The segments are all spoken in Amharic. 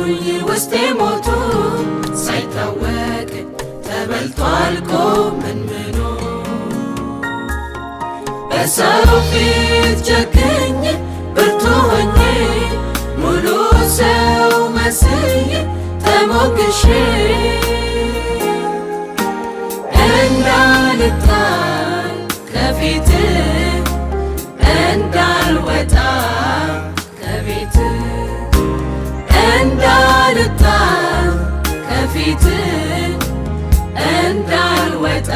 ውስጤ ሞቶ ሳይታወቅ ተበልቶ አልቆ መንምኖ በሰው ፊት ጨክኜ ብርቱ ሆኜ ሙሉ ሰው መስዬ ተሞግሼ እንዳልጣል ከፊት እንዳልወጣ ከቤት እንዳልጣል ከፊት እንዳልወጣ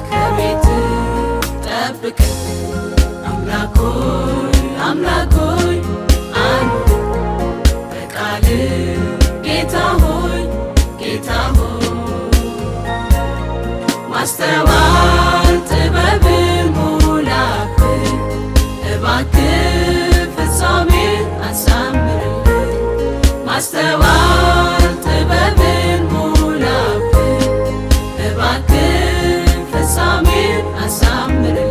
ከቤት ጠብቀኝ አምላክ ሆይ አምላክ ሆይ አንድ በቃል ጌታ ሆይ ጌታ ሆይ ማስተዋል ጥበብን ሙላብኝ እባክህ ፍጻሜን አሳምርልኝ ማስተዋል ጥበብን ሙላብኝ እባክህ ፍጻሜን አሳምርልኝ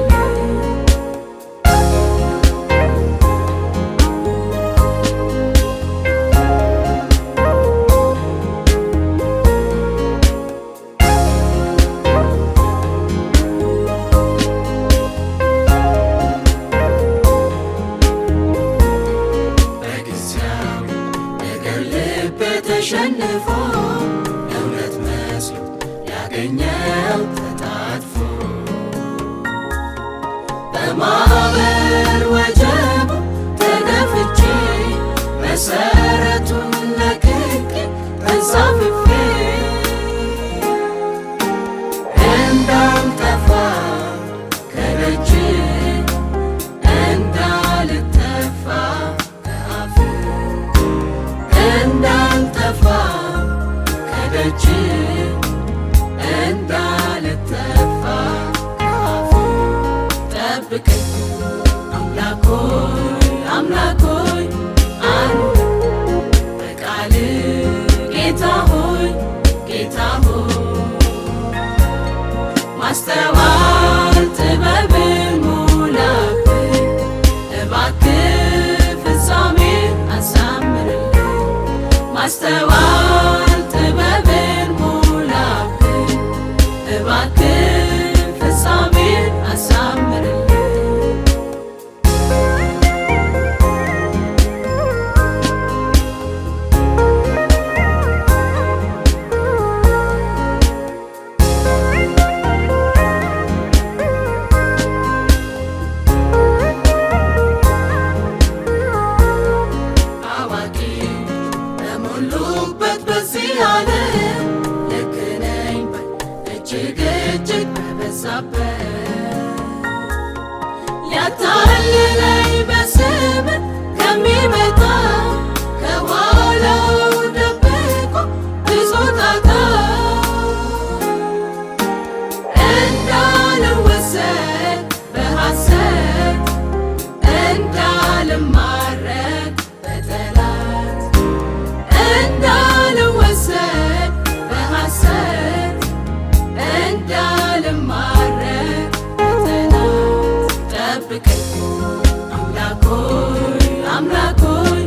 ተሸንፎ እውነት መስሎ ያገኘው ተጣጥፎ በማዕበል ወጀቡ ተገፍቼ መሰረቱን ለቅቄ ተንሳፍፌ እንዳልጠፋ ከደጅ እንዳልጠፋ ከአፍ እንዳልጠፋ ከደጅ እንዳልጠፋ ከአፍ ጠብቀኝ አምላክ ሆይ አምላክ ሆይ አንድ በቃል ጌታ ሆይ ጌታ ሆይ ማስተዋል ጥበብን ሙላብኝ እባክህ ፍጻሜን አሳምርልኝ ማስተዋል ጥበብን ሙላብኝ እባክህ ፍጻሜን አሳምርልኝ በሞሉበት በዚህ ዓለም ልክ ነኝ ባይ እጅግ እጅግ በበዛበት ሊያታልለኝ በስምህ ከሚመጣ ከኋላው ደብቆ ብዙ ጣጣ እንዳልወሰድ በሐሰት እንዳልማረክ በጠላት እንዳልወሰድ በሐሰት እንዳልማረክ በጠላት ጠብቀኝ አምላክ ሆይ አምላክ ሆይ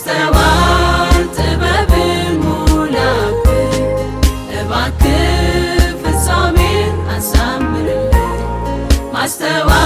ማስተዋል ጥበብን ሙላብኝ እባክህ ፍጻሜን አሳምርልኝ ማስተዋል